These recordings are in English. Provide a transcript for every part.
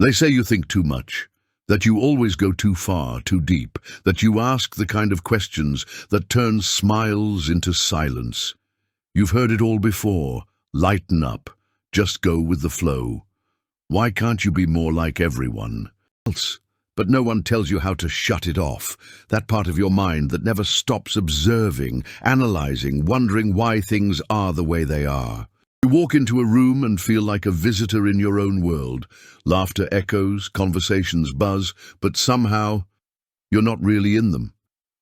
They say you think too much, that you always go too far, too deep, that you ask the kind of questions that turn smiles into silence. You've heard it all before. Lighten up. Just go with the flow. Why can't you be more like everyone else? But no one tells you how to shut it off, that part of your mind that never stops observing, analyzing, wondering why things are the way they are. You walk into a room and feel like a visitor in your own world. Laughter echoes, conversations buzz, but somehow you're not really in them.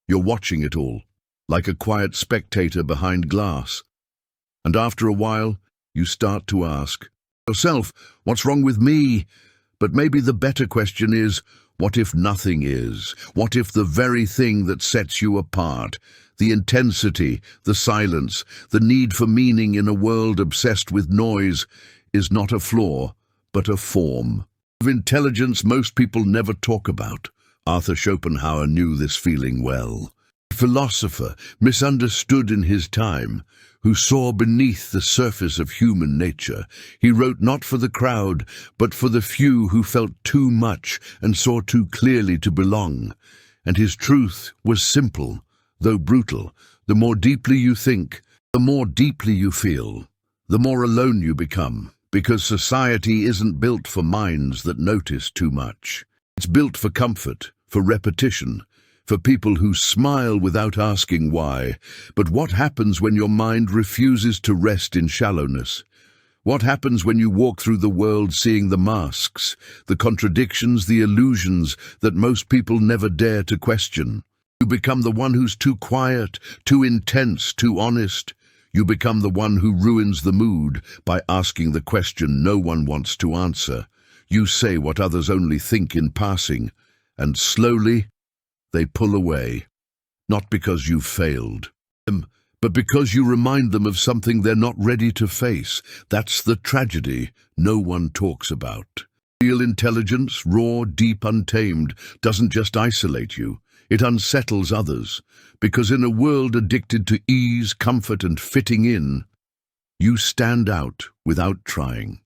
You're watching it all, like a quiet spectator behind glass. And after a while, you start to ask yourself, what's wrong with me? But maybe the better question is, what if nothing is? What if the very thing that sets you apart, the intensity, the silence, the need for meaning in a world obsessed with noise, is not a flaw, but a form of intelligence most people never talk about? Arthur Schopenhauer knew this feeling well. A philosopher, misunderstood in his time, who saw beneath the surface of human nature. He wrote not for the crowd, but for the few who felt too much and saw too clearly to belong. And his truth was simple, though brutal. The more deeply you think, the more deeply you feel, the more alone you become, because society isn't built for minds that notice too much. It's built for comfort, for repetition, for people who smile without asking why. But what happens when your mind refuses to rest in shallowness? What happens when you walk through the world seeing the masks, the contradictions, the illusions that most people never dare to question? You become the one who's too quiet, too intense, too honest. You become the one who ruins the mood by asking the question no one wants to answer. You say what others only think in passing, and slowly they pull away, not because you've failed, but because you remind them of something they're not ready to face. That's the tragedy no one talks about. Real intelligence, raw, deep, untamed, doesn't just isolate you. It unsettles others, because in a world addicted to ease, comfort, and fitting in, you stand out without trying.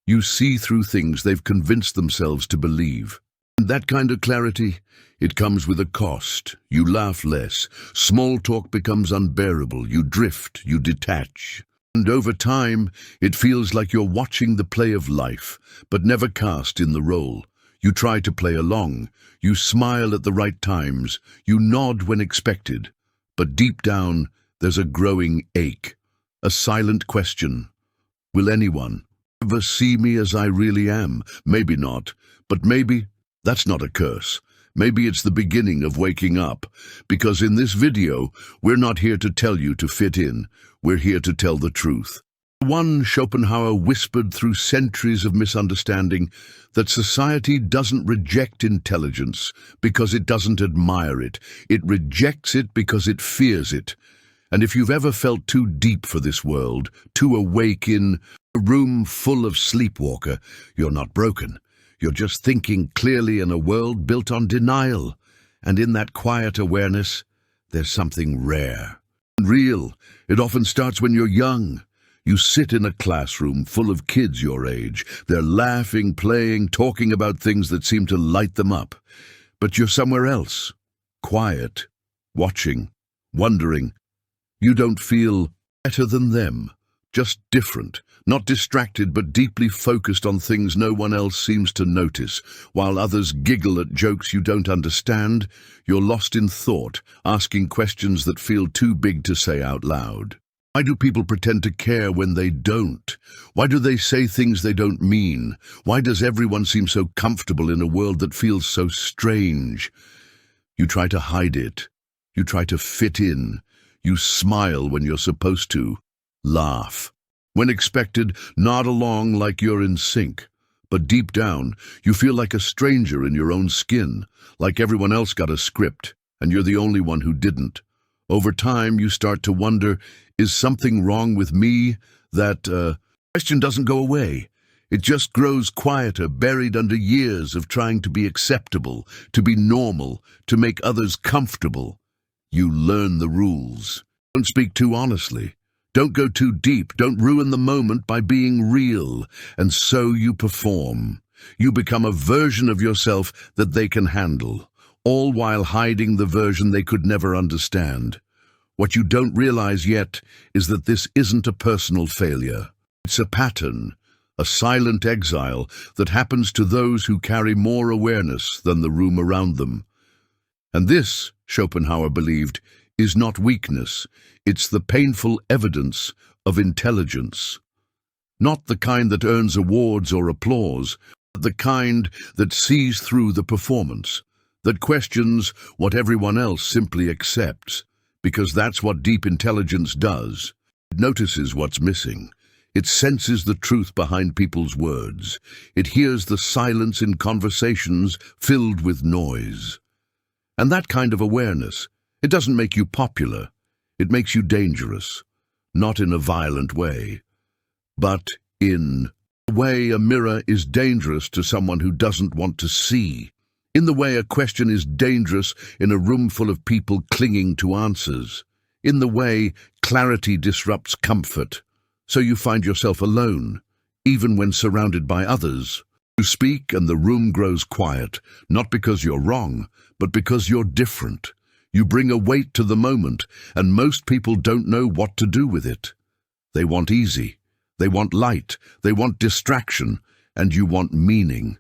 You see through things they've convinced themselves to believe. And that kind of clarity, it comes with a cost. You laugh less. Small talk becomes unbearable. You drift, you detach. And over time, it feels like you're watching the play of life, but never cast in the role. You try to play along. You smile at the right times. You nod when expected. But deep down, there's a growing ache, a silent question. Will anyone ever see me as I really am? Maybe not, but maybe that's not a curse. Maybe it's the beginning of waking up, because in this video, we're not here to tell you to fit in. We're here to tell the truth. One Schopenhauer whispered through centuries of misunderstanding that society doesn't reject intelligence because it doesn't admire it. It rejects it because it fears it. And if you've ever felt too deep for this world, too awake in a room full of sleepwalker, you're not broken. You're just thinking clearly in a world built on denial. And in that quiet awareness, there's something rare and real. It often starts when you're young. You sit in a classroom full of kids your age. They're laughing, playing, talking about things that seem to light them up. But you're somewhere else, quiet, watching, wondering. You don't feel better than them, just different. Not distracted, but deeply focused on things no one else seems to notice. While others giggle at jokes you don't understand, you're lost in thought, asking questions that feel too big to say out loud. Why do people pretend to care when they don't? Why do they say things they don't mean? Why does everyone seem so comfortable in a world that feels so strange? You try to hide it. You try to fit in. You smile when you're supposed to. Laugh. When expected, nod along like you're in sync. But deep down, you feel like a stranger in your own skin, like everyone else got a script, and you're the only one who didn't. Over time, you start to wonder, is something wrong with me? That question doesn't go away. It just grows quieter, buried under years of trying to be acceptable, to be normal, to make others comfortable. You learn the rules. Don't speak too honestly. Don't go too deep. Don't ruin the moment by being real. And so you perform. You become a version of yourself that they can handle, all while hiding the version they could never understand. What you don't realize yet is that this isn't a personal failure. It's a pattern, a silent exile that happens to those who carry more awareness than the room around them. And this, Schopenhauer believed, is not weakness. It's the painful evidence of intelligence. Not the kind that earns awards or applause, but the kind that sees through the performance, that questions what everyone else simply accepts, because that's what deep intelligence does. It notices what's missing. It senses the truth behind people's words. It hears the silence in conversations filled with noise. And that kind of awareness, it doesn't make you popular. It makes you dangerous, not in a violent way, but in the way a mirror is dangerous to someone who doesn't want to see, in the way a question is dangerous in a room full of people clinging to answers, in the way clarity disrupts comfort, so you find yourself alone, even when surrounded by others. You speak and the room grows quiet, not because you're wrong, but because you're different. You bring a weight to the moment, and most people don't know what to do with it. They want easy, they want light, they want distraction, and you want meaning.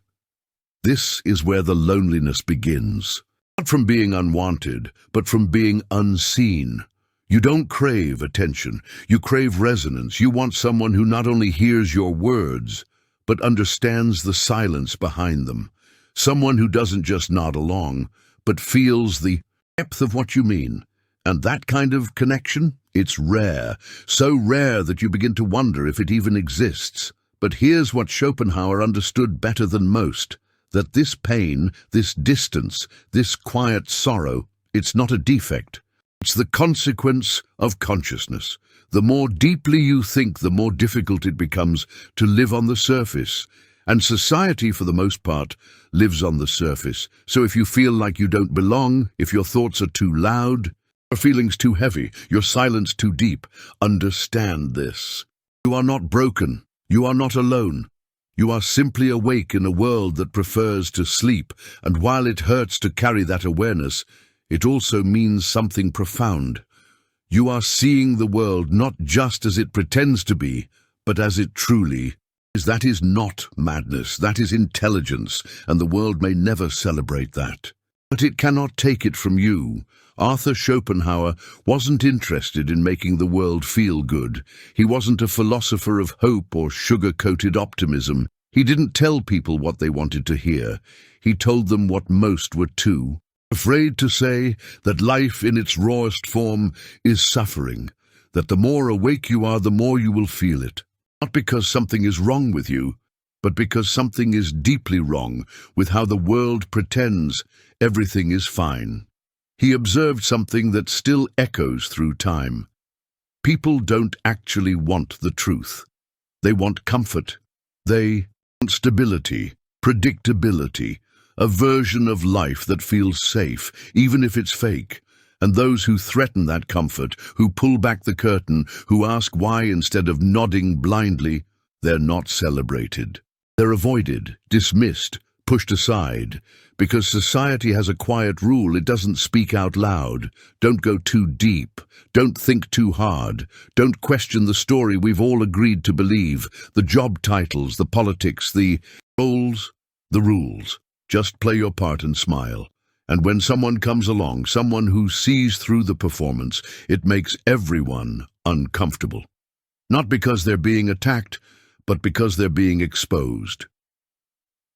This is where the loneliness begins. Not from being unwanted, but from being unseen. You don't crave attention, you crave resonance. You want someone who not only hears your words, but understands the silence behind them. Someone who doesn't just nod along, but feels the depth of what you mean. And that kind of connection, it's rare, so rare that you begin to wonder if it even exists. But here's what Schopenhauer understood better than most, that this pain, this distance, this quiet sorrow, it's not a defect. It's the consequence of consciousness. The more deeply you think, the more difficult it becomes to live on the surface. And society, for the most part, lives on the surface. So if you feel like you don't belong, if your thoughts are too loud, your feelings too heavy, your silence too deep, understand this. You are not broken. You are not alone. You are simply awake in a world that prefers to sleep, and while it hurts to carry that awareness, it also means something profound. You are seeing the world not just as it pretends to be, but as it truly is. That is not madness, that is intelligence, and the world may never celebrate that. But it cannot take it from you. Arthur Schopenhauer wasn't interested in making the world feel good. He wasn't a philosopher of hope or sugar-coated optimism. He didn't tell people what they wanted to hear. He told them what most were too afraid to say, that life in its rawest form is suffering, that the more awake you are, the more you will feel it. Not because something is wrong with you, but because something is deeply wrong with how the world pretends everything is fine. He observed something that still echoes through time. People don't actually want the truth. They want comfort. They want stability, predictability, a version of life that feels safe, even if it's fake. And those who threaten that comfort, who pull back the curtain, who ask why instead of nodding blindly, they're not celebrated. They're avoided, dismissed, pushed aside, because society has a quiet rule: it doesn't speak out loud. Don't go too deep. Don't think too hard. Don't question the story we've all agreed to believe, the job titles, the politics, the roles, the rules. Just play your part and smile. And when someone comes along, someone who sees through the performance, it makes everyone uncomfortable. Not because they're being attacked, but because they're being exposed.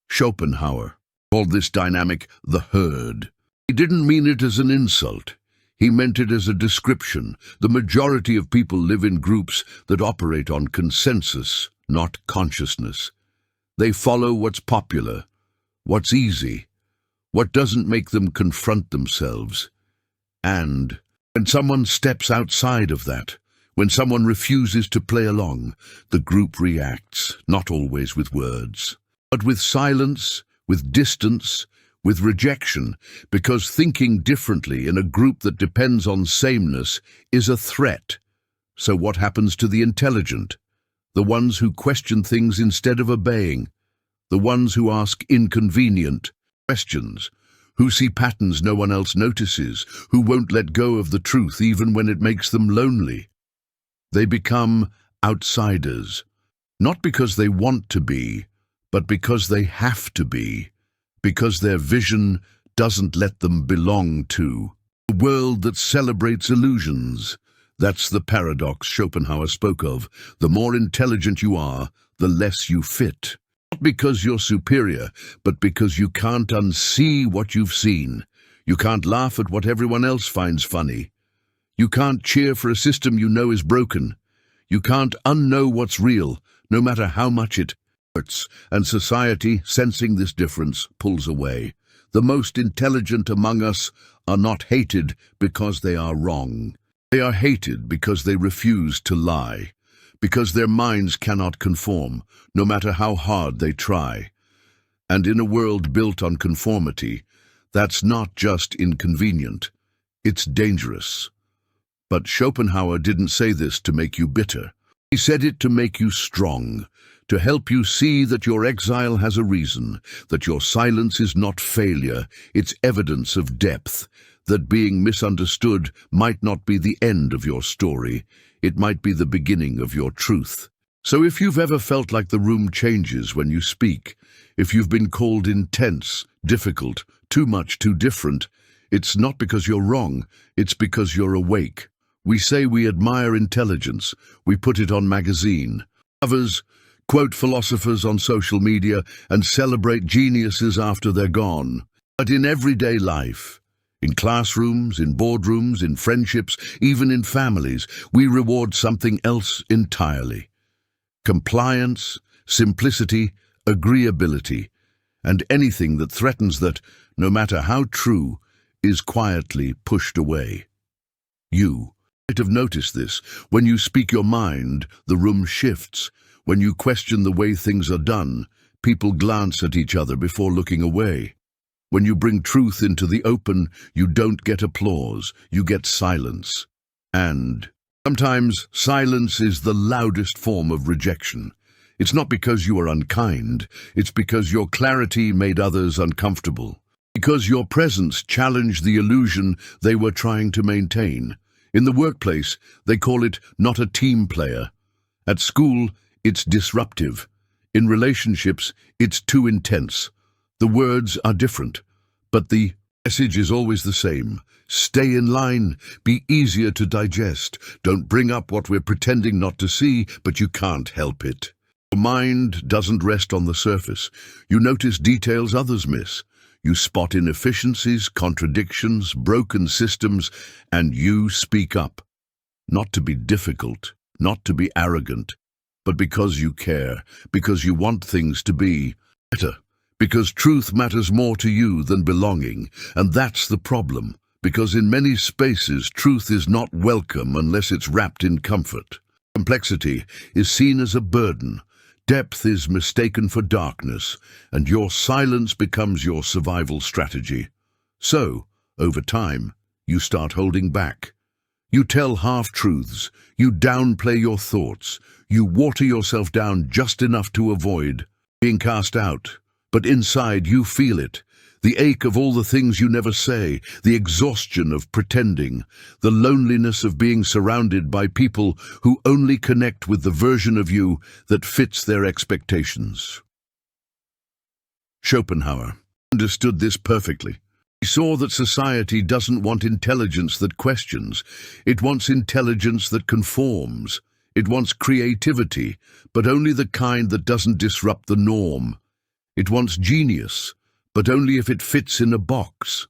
Schopenhauer called this dynamic the herd. He didn't mean it as an insult. He meant it as a description. The majority of people live in groups that operate on consensus, not consciousness. They follow what's popular, what's easy, what doesn't make them confront themselves. And when someone steps outside of that, when someone refuses to play along, the group reacts, not always with words, but with silence, with distance, with rejection, because thinking differently in a group that depends on sameness is a threat. So what happens to the intelligent, the ones who question things instead of obeying? the ones who ask inconvenient questions, who see patterns no one else notices, who won't let go of the truth even when it makes them lonely. They become outsiders, not because they want to be, but because they have to be, because their vision doesn't let them belong to a world that celebrates illusions. That's the paradox Schopenhauer spoke of. The more intelligent you are, the less you fit. Not because you're superior, but because you can't unsee what you've seen. You can't laugh at what everyone else finds funny. You can't cheer for a system you know is broken. You can't unknow what's real, no matter how much it hurts. And society, sensing this difference, pulls away. The most intelligent among us are not hated because they are wrong. They are hated because they refuse to lie, because their minds cannot conform, no matter how hard they try. And in a world built on conformity, that's not just inconvenient, it's dangerous. But Schopenhauer didn't say this to make you bitter. He said it to make you strong, to help you see that your exile has a reason, that your silence is not failure, it's evidence of depth, that being misunderstood might not be the end of your story, it might be the beginning of your truth. So if you've ever felt like the room changes when you speak, if you've been called intense, difficult, too much, too different, it's not because you're wrong, it's because you're awake. We say we admire intelligence, we put it on magazine covers, quote philosophers on social media, and celebrate geniuses after they're gone. But in everyday life, in classrooms, in boardrooms, in friendships, even in families, we reward something else entirely. Compliance, simplicity, agreeability, and anything that threatens that, no matter how true, is quietly pushed away. You might have noticed this. When you speak your mind, the room shifts. When you question the way things are done, people glance at each other before looking away. When you bring truth into the open, you don't get applause, you get silence. And sometimes silence is the loudest form of rejection. It's not because you are unkind, it's because your clarity made others uncomfortable. Because your presence challenged the illusion they were trying to maintain. In the workplace, they call it not a team player. At school, it's disruptive. In relationships, it's too intense. The words are different, but the message is always the same. Stay in line, be easier to digest. Don't bring up what we're pretending not to see, but you can't help it. Your mind doesn't rest on the surface. You notice details others miss. You spot inefficiencies, contradictions, broken systems, and you speak up. Not to be difficult, not to be arrogant, but because you care, because you want things to be better, because truth matters more to you than belonging. And that's the problem, because in many spaces truth is not welcome unless it's wrapped in comfort. Complexity is seen as a burden. Depth is mistaken for darkness, and your silence becomes your survival strategy. So, over time, you start holding back. You tell half-truths, you downplay your thoughts, you water yourself down just enough to avoid being cast out. But inside you feel it, the ache of all the things you never say, the exhaustion of pretending, the loneliness of being surrounded by people who only connect with the version of you that fits their expectations. Schopenhauer understood this perfectly. He saw that society doesn't want intelligence that questions. It wants intelligence that conforms. It wants creativity, but only the kind that doesn't disrupt the norm. It wants genius, but only if it fits in a box.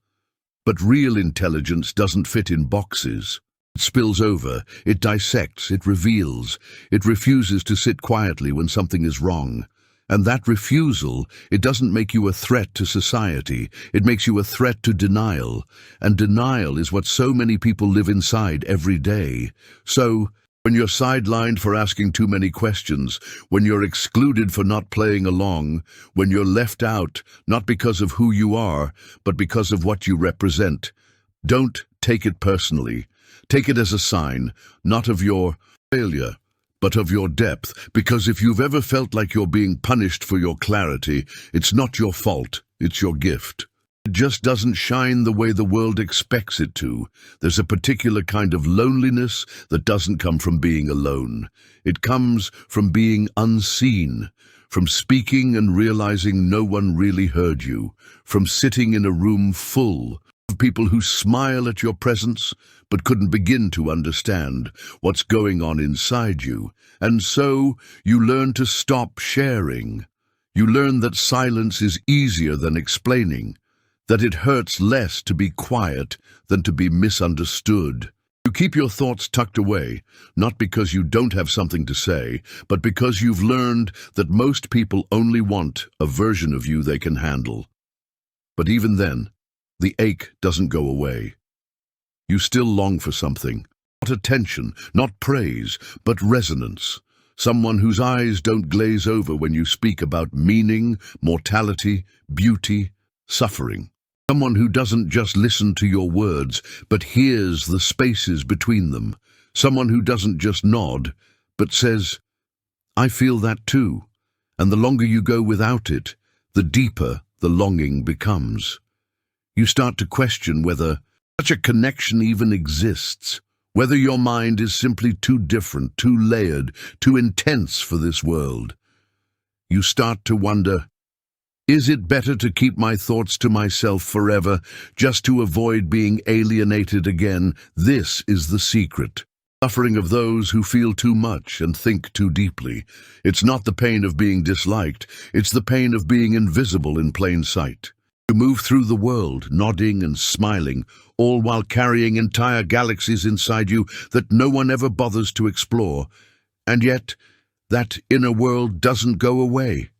But real intelligence doesn't fit in boxes. It spills over, it dissects, it reveals. It refuses to sit quietly when something is wrong. And that refusal, it doesn't make you a threat to society, it makes you a threat to denial. And denial is what so many people live inside every day. So, when you're sidelined for asking too many questions, when you're excluded for not playing along, when you're left out, not because of who you are, but because of what you represent, don't take it personally. Take it as a sign, not of your failure, but of your depth, because if you've ever felt like you're being punished for your clarity, it's not your fault, it's your gift. It just doesn't shine the way the world expects it to. There's a particular kind of loneliness that doesn't come from being alone. It comes from being unseen, from speaking and realizing no one really heard you, from sitting in a room full of people who smile at your presence but couldn't begin to understand what's going on inside you. And so you learn to stop sharing. You learn that silence is easier than explaining, that it hurts less to be quiet than to be misunderstood. You keep your thoughts tucked away, not because you don't have something to say, but because you've learned that most people only want a version of you they can handle. But even then, the ache doesn't go away. You still long for something, not attention, not praise, but resonance. Someone whose eyes don't glaze over when you speak about meaning, mortality, beauty, suffering. Someone who doesn't just listen to your words, but hears the spaces between them. Someone who doesn't just nod, but says, "I feel that too." And the longer you go without it, the deeper the longing becomes. You start to question whether such a connection even exists, whether your mind is simply too different, too layered, too intense for this world. You start to wonder, is it better to keep my thoughts to myself forever, just to avoid being alienated again? This is the secret. Suffering of those who feel too much and think too deeply. It's not the pain of being disliked, it's the pain of being invisible in plain sight. You move through the world, nodding and smiling, all while carrying entire galaxies inside you that no one ever bothers to explore. And yet, that inner world doesn't go away.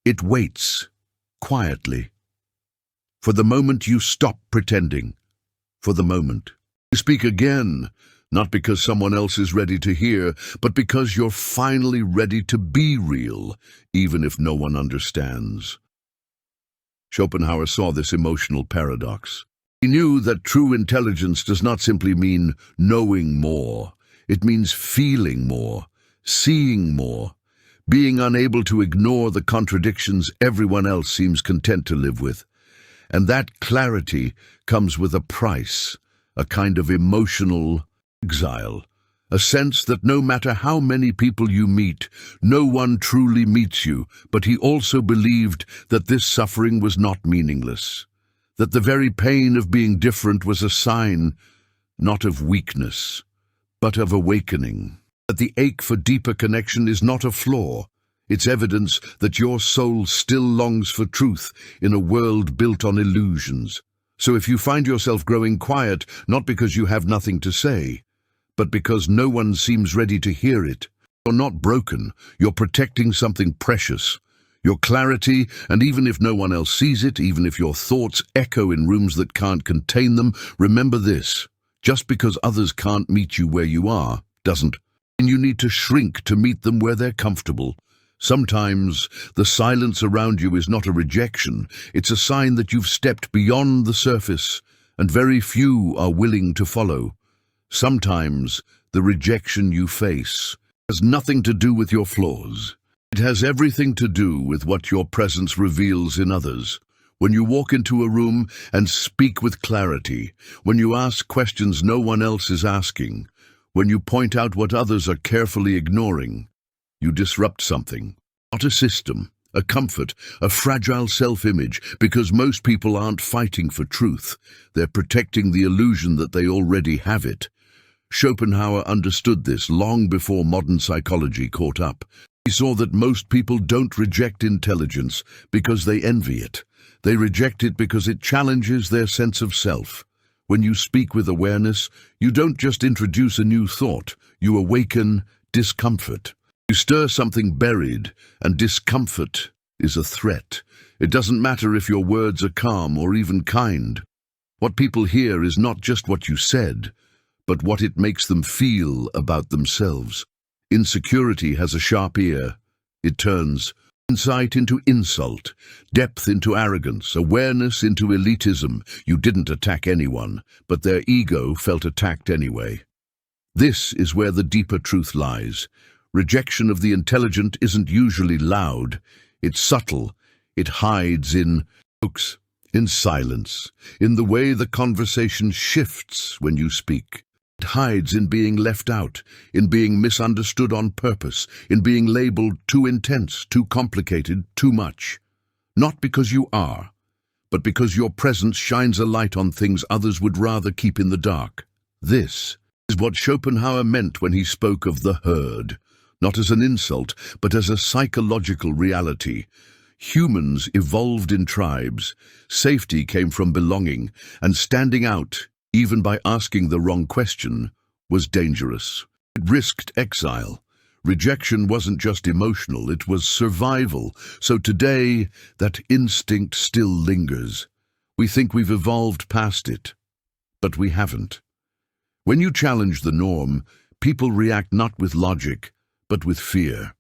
It waits, quietly, for the moment you stop pretending, for the moment. You speak again, not because someone else is ready to hear, but because you're finally ready to be real, even if no one understands. Schopenhauer saw this emotional paradox. He knew that true intelligence does not simply mean knowing more. It means feeling more, seeing more, being unable to ignore the contradictions everyone else seems content to live with. And that clarity comes with a price, a kind of emotional exile, a sense that no matter how many people you meet, no one truly meets you. But he also believed that this suffering was not meaningless, that the very pain of being different was a sign, not of weakness, but of awakening. That the ache for deeper connection is not a flaw. It's evidence that your soul still longs for truth in a world built on illusions. So if you find yourself growing quiet, not because you have nothing to say, but because no one seems ready to hear it, you're not broken, you're protecting something precious. Your clarity, and even if no one else sees it, even if your thoughts echo in rooms that can't contain them, remember this: just because others can't meet you where you are, doesn't mean you need to shrink to meet them where they're comfortable. Sometimes the silence around you is not a rejection, it's a sign that you've stepped beyond the surface, and very few are willing to follow. Sometimes the rejection you face has nothing to do with your flaws. It has everything to do with what your presence reveals in others. When you walk into a room and speak with clarity, when you ask questions no one else is asking, when you point out what others are carefully ignoring, you disrupt something. Not a system, a comfort, a fragile self-image, because most people aren't fighting for truth. They're protecting the illusion that they already have it. Schopenhauer understood this long before modern psychology caught up. He saw that most people don't reject intelligence because they envy it. They reject it because it challenges their sense of self. When you speak with awareness, you don't just introduce a new thought, you awaken discomfort. You stir something buried, and discomfort is a threat. It doesn't matter if your words are calm or even kind. What people hear is not just what you said, but what it makes them feel about themselves. Insecurity has a sharp ear. It turns insight into insult, depth into arrogance, awareness into elitism. You didn't attack anyone, but their ego felt attacked anyway. This is where the deeper truth lies. Rejection of the intelligent isn't usually loud. It's subtle. It hides in jokes, in silence, in the way the conversation shifts when you speak. It hides in being left out, in being misunderstood on purpose, in being labeled too intense, too complicated, too much. Not because you are, but because your presence shines a light on things others would rather keep in the dark. This is what Schopenhauer meant when he spoke of the herd, not as an insult, but as a psychological reality. Humans evolved in tribes. Safety came from belonging, and standing out, even by asking the wrong question, was dangerous. It risked exile. Rejection wasn't just emotional, it was survival. So today, that instinct still lingers. We think we've evolved past it, but we haven't. When you challenge the norm, people react not with logic, but with fear.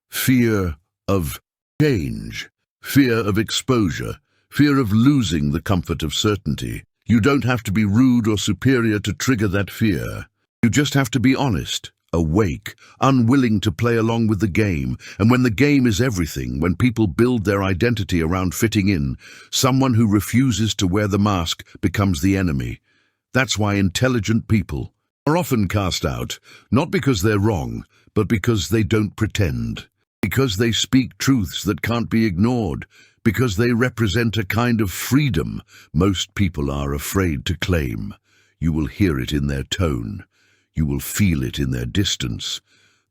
Fear of change, fear of exposure, fear of losing the comfort of certainty. You don't have to be rude or superior to trigger that fear. You just have to be honest, awake, unwilling to play along with the game. And when the game is everything, when people build their identity around fitting in, someone who refuses to wear the mask becomes the enemy. That's why intelligent people are often cast out, not because they're wrong, but because they don't pretend. Because they speak truths that can't be ignored. Because they represent a kind of freedom most people are afraid to claim. You will hear it in their tone. You will feel it in their distance.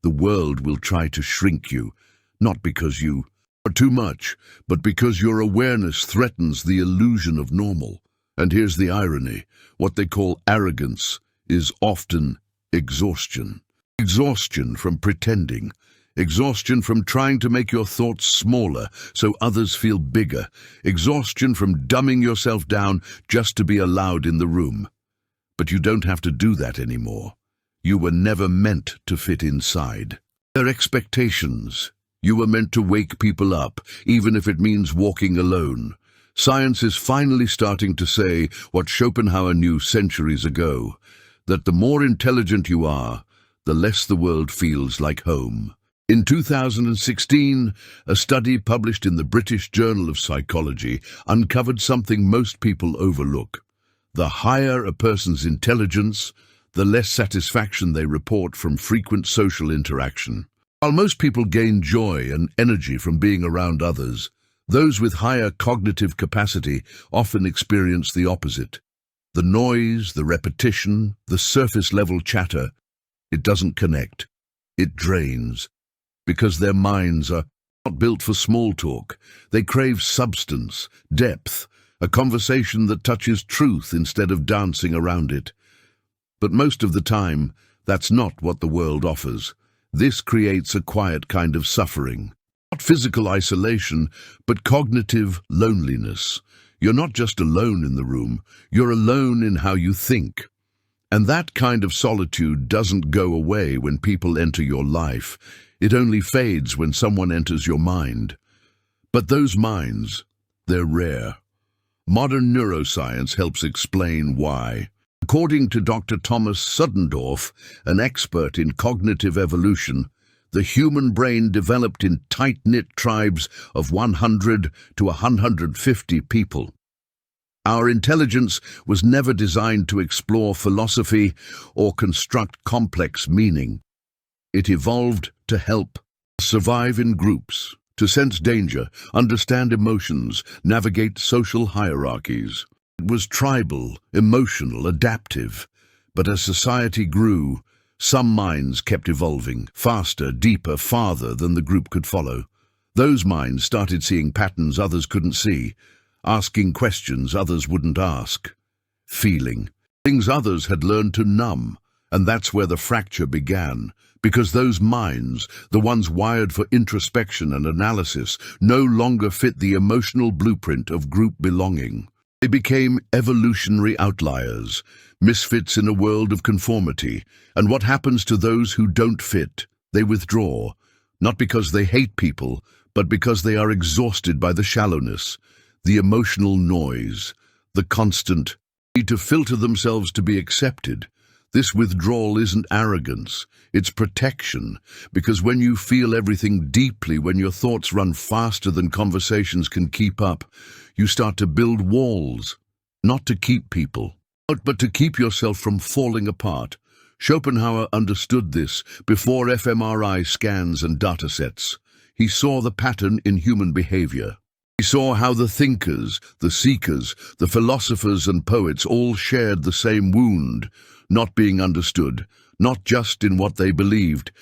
The world will try to shrink you, not because you are too much, but because your awareness threatens the illusion of normal. And here's the irony. What they call arrogance is often exhaustion. Exhaustion from pretending. Exhaustion from trying to make your thoughts smaller so others feel bigger. Exhaustion from dumbing yourself down just to be allowed in the room. But you don't have to do that anymore. You were never meant to fit inside. Their expectations. You were meant to wake people up, even if it means walking alone. Science is finally starting to say what Schopenhauer knew centuries ago, that the more intelligent you are, the less the world feels like home. In 2016, a study published in the British Journal of Psychology uncovered something most people overlook. The higher a person's intelligence, the less satisfaction they report from frequent social interaction. While most people gain joy and energy from being around others, those with higher cognitive capacity often experience the opposite. The noise, the repetition, the surface-level chatter, it doesn't connect. It drains. Because their minds are not built for small talk. They crave substance, depth, a conversation that touches truth instead of dancing around it. But most of the time, that's not what the world offers. This creates a quiet kind of suffering. Not physical isolation, but cognitive loneliness. You're not just alone in the room, you're alone in how you think. And that kind of solitude doesn't go away when people enter your life. It only fades when someone enters your mind. But those minds, they're rare. Modern neuroscience helps explain why. According to Dr. Thomas Suddendorf, an expert in cognitive evolution, the human brain developed in tight-knit tribes of 100 to 150 people. Our intelligence was never designed to explore philosophy or construct complex meaning. It evolved to help survive in groups, to sense danger, understand emotions, navigate social hierarchies. It was tribal, emotional, adaptive. But as society grew, some minds kept evolving, faster, deeper, farther than the group could follow. Those minds started seeing patterns others couldn't see, asking questions others wouldn't ask, feeling things others had learned to numb. And that's where the fracture began, because those minds, the ones wired for introspection and analysis, no longer fit the emotional blueprint of group belonging. They became evolutionary outliers, misfits in a world of conformity. And what happens to those who don't fit? They withdraw, not because they hate people, but because they are exhausted by the shallowness, the emotional noise, the constant need to filter themselves to be accepted. This withdrawal isn't arrogance, it's protection, because when you feel everything deeply, when your thoughts run faster than conversations can keep up, you start to build walls, not to keep people, but to keep yourself from falling apart. Schopenhauer understood this before fMRI scans and datasets. He saw the pattern in human behavior. He saw how the thinkers, the seekers, the philosophers and poets all shared the same wound, not being understood, not just in what they believed,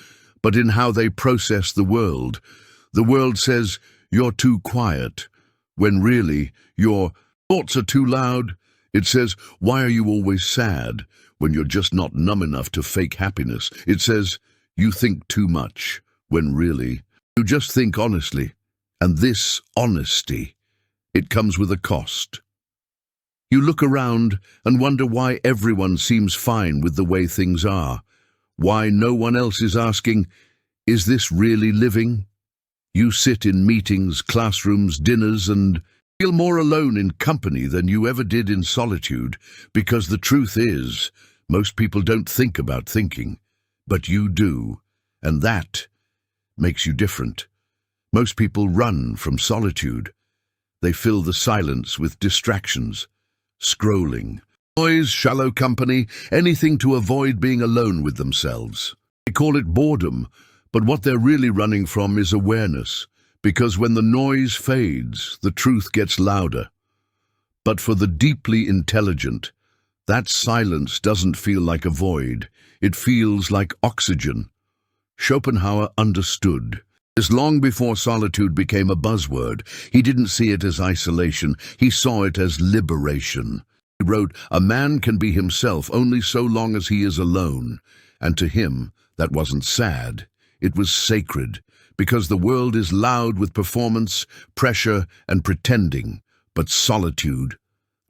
but in how they process the world. The world says, "You're too quiet," when really, "Your thoughts are too loud." It says, "Why are you always sad?" when you're just not numb enough to fake happiness. It says, "You think too much," when really, you just think honestly. And this honesty, it comes with a cost. You look around and wonder why everyone seems fine with the way things are. Why no one else is asking, "Is this really living?" You sit in meetings, classrooms, dinners, and feel more alone in company than you ever did in solitude, because the truth is, most people don't think about thinking, but you do, and that makes you different. Most people run from solitude. They fill the silence with distractions, scrolling, noise, shallow company, anything to avoid being alone with themselves. They call it boredom, but what they're really running from is awareness, because when the noise fades, the truth gets louder. But for the deeply intelligent, that silence doesn't feel like a void. It feels like oxygen. Schopenhauer understood. This long before solitude became a buzzword. He didn't see it as isolation. He saw it as liberation. He wrote, "A man can be himself only so long as he is alone." And to him, that wasn't sad. It was sacred, because the world is loud with performance, pressure, and pretending. But solitude,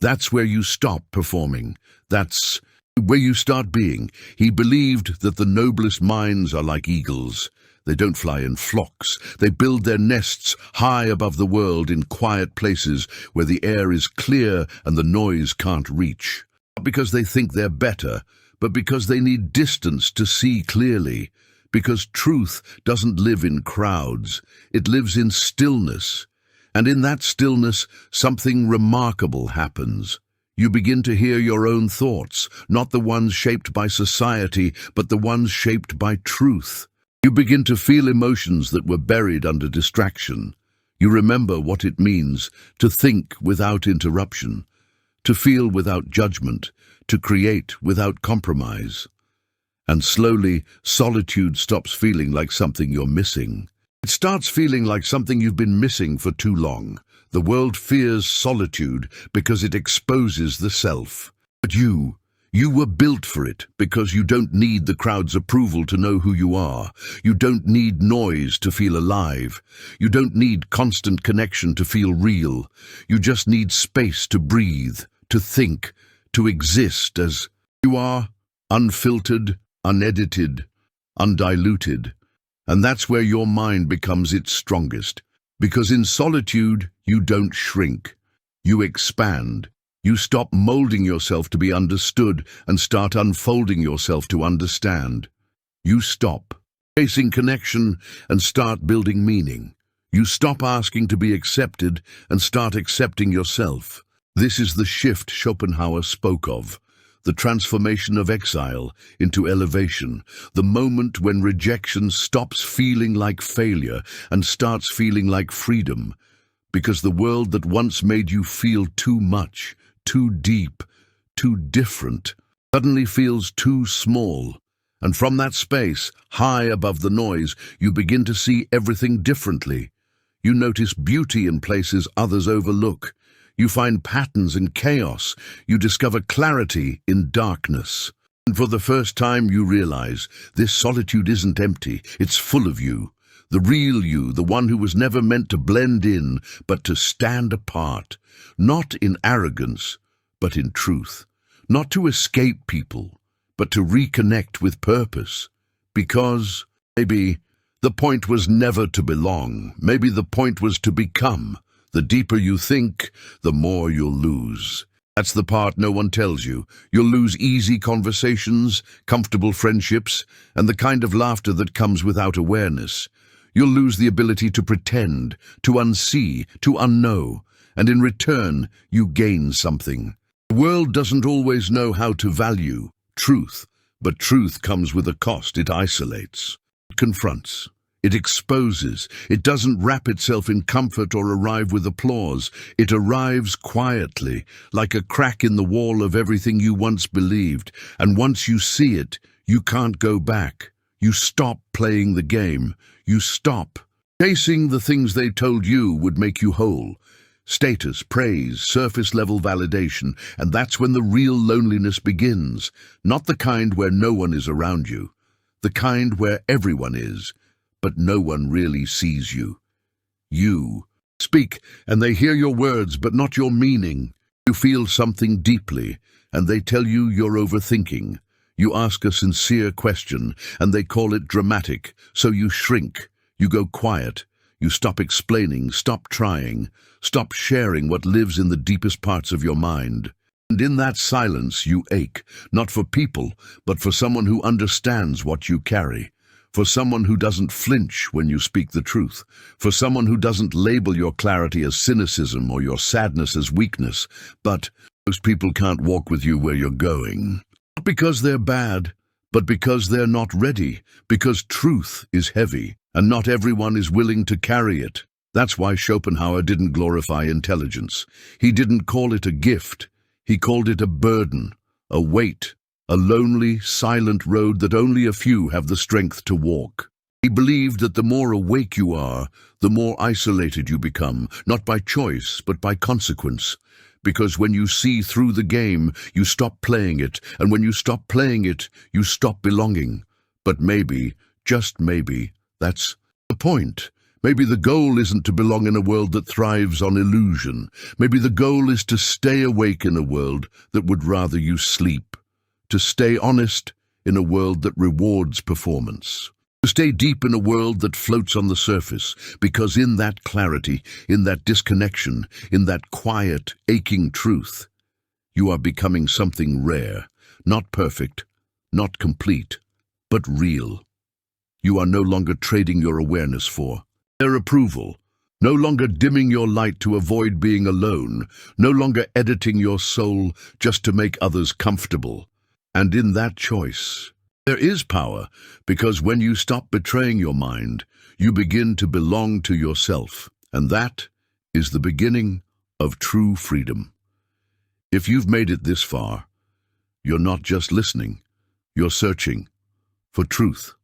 that's where you stop performing. That's where you start being. He believed that the noblest minds are like eagles. They don't fly in flocks. They build their nests high above the world in quiet places where the air is clear and the noise can't reach. Not because they think they're better, but because they need distance to see clearly. Because truth doesn't live in crowds. It lives in stillness. And in that stillness, something remarkable happens. You begin to hear your own thoughts, not the ones shaped by society, but the ones shaped by truth. You begin to feel emotions that were buried under distraction. You remember what it means to think without interruption, to feel without judgment, to create without compromise. And slowly, solitude stops feeling like something you're missing. It starts feeling like something you've been missing for too long. The world fears solitude because it exposes the self. But you were built for it because you don't need the crowd's approval to know who you are. You don't need noise to feel alive. You don't need constant connection to feel real. You just need space to breathe, to think, to exist as you are, unfiltered, unedited, undiluted. And that's where your mind becomes its strongest. Because in solitude, you don't shrink. You expand. You stop molding yourself to be understood and start unfolding yourself to understand. You stop chasing connection and start building meaning. You stop asking to be accepted and start accepting yourself. This is the shift Schopenhauer spoke of. The transformation of exile into elevation, the moment when rejection stops feeling like failure and starts feeling like freedom, because the world that once made you feel too much, too deep, too different, suddenly feels too small. And from that space, high above the noise, you begin to see everything differently. You notice beauty in places others overlook. You find patterns in chaos. You discover clarity in darkness. And for the first time you realize this solitude isn't empty, it's full of you. The real you, the one who was never meant to blend in, but to stand apart. Not in arrogance, but in truth. Not to escape people, but to reconnect with purpose. Because, maybe, the point was never to belong. Maybe the point was to become. The deeper you think, the more you'll lose. That's the part no one tells you. You'll lose easy conversations, comfortable friendships, and the kind of laughter that comes without awareness. You'll lose the ability to pretend, to unsee, to unknow, and in return, you gain something. The world doesn't always know how to value truth, but truth comes with a cost. It isolates, it confronts, it exposes. It doesn't wrap itself in comfort or arrive with applause. It arrives quietly, like a crack in the wall of everything you once believed, and once you see it, you can't go back. You stop playing the game. You stop chasing the things they told you would make you whole. Status, praise, surface-level validation, and that's when the real loneliness begins. Not the kind where no one is around you, the kind where everyone is, but no one really sees you. You speak, and they hear your words, but not your meaning. You feel something deeply, and they tell you you're overthinking. You ask a sincere question, and they call it dramatic, so you shrink. You go quiet. You stop explaining, stop trying, stop sharing what lives in the deepest parts of your mind. And in that silence you ache, not for people, but for someone who understands what you carry, for someone who doesn't flinch when you speak the truth, for someone who doesn't label your clarity as cynicism or your sadness as weakness. But most people can't walk with you where you're going. Not because they're bad, but because they're not ready, because truth is heavy. And not everyone is willing to carry it. That's why Schopenhauer didn't glorify intelligence. He didn't call it a gift. He called it a burden, a weight, a lonely, silent road that only a few have the strength to walk. He believed that the more awake you are, the more isolated you become, not by choice, but by consequence. Because when you see through the game, you stop playing it, and when you stop playing it, you stop belonging. But maybe, just maybe, that's the point. Maybe the goal isn't to belong in a world that thrives on illusion. Maybe the goal is to stay awake in a world that would rather you sleep. To stay honest in a world that rewards performance. To stay deep in a world that floats on the surface. Because in that clarity, in that disconnection, in that quiet, aching truth, you are becoming something rare. Not perfect, not complete, but real. You are no longer trading your awareness for their approval, no longer dimming your light to avoid being alone, no longer editing your soul just to make others comfortable. And in that choice, there is power, because when you stop betraying your mind, you begin to belong to yourself, and that is the beginning of true freedom. If you've made it this far, you're not just listening, you're searching for truth.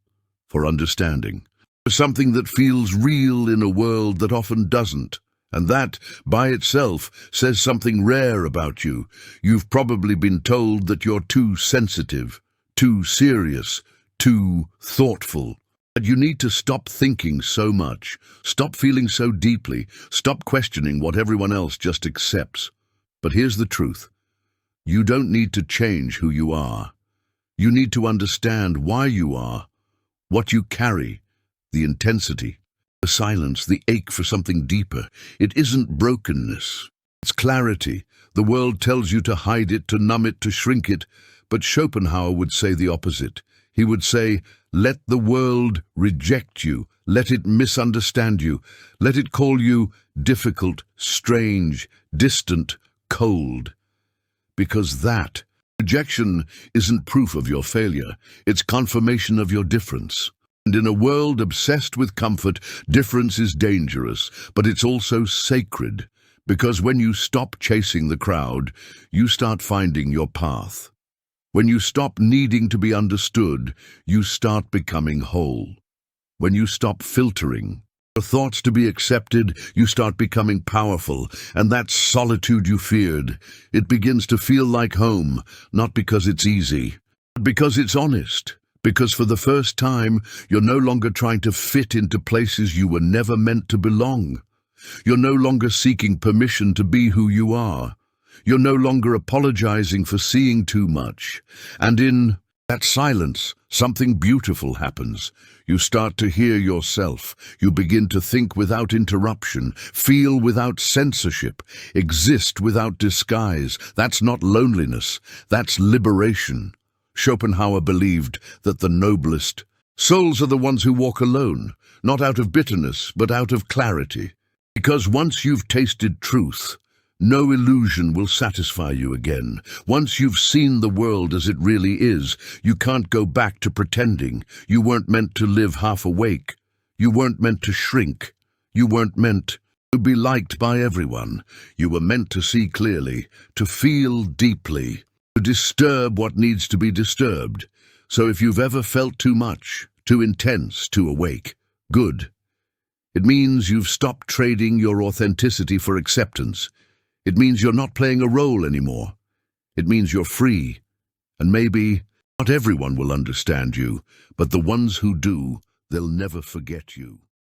For understanding, for something that feels real in a world that often doesn't, and that, by itself, says something rare about you. You've probably been told that you're too sensitive, too serious, too thoughtful. That you need to stop thinking so much, stop feeling so deeply, stop questioning what everyone else just accepts. But here's the truth. You don't need to change who you are. You need to understand why you are. What you carry, the intensity, the silence, the ache for something deeper. It isn't brokenness. It's clarity. The world tells you to hide it, to numb it, to shrink it. But Schopenhauer would say the opposite. He would say, let the world reject you. Let it misunderstand you. Let it call you difficult, strange, distant, cold. Because that rejection isn't proof of your failure, it's confirmation of your difference. And in a world obsessed with comfort, difference is dangerous, but it's also sacred, because when you stop chasing the crowd, you start finding your path. When you stop needing to be understood, you start becoming whole. When you stop filtering your thoughts to be accepted, you start becoming powerful, and that solitude you feared, it begins to feel like home, not because it's easy, but because it's honest. Because for the first time, you're no longer trying to fit into places you were never meant to belong. You're no longer seeking permission to be who you are. You're no longer apologizing for seeing too much. And in That silence, something beautiful happens. You start to hear yourself. You begin to think without interruption, feel without censorship, exist without disguise. That's not loneliness. That's liberation. Schopenhauer believed that the noblest souls are the ones who walk alone, not out of bitterness, but out of clarity. Because once you've tasted truth, no illusion will satisfy you again. Once you've seen the world as it really is, you can't go back to pretending. You weren't meant to live half awake. You weren't meant to shrink. You weren't meant to be liked by everyone. You were meant to see clearly, to feel deeply, to disturb what needs to be disturbed. So if you've ever felt too much, too intense, too awake, good. It means you've stopped trading your authenticity for acceptance. It means you're not playing a role anymore. It means you're free. And maybe not everyone will understand you, but the ones who do, they'll never forget you.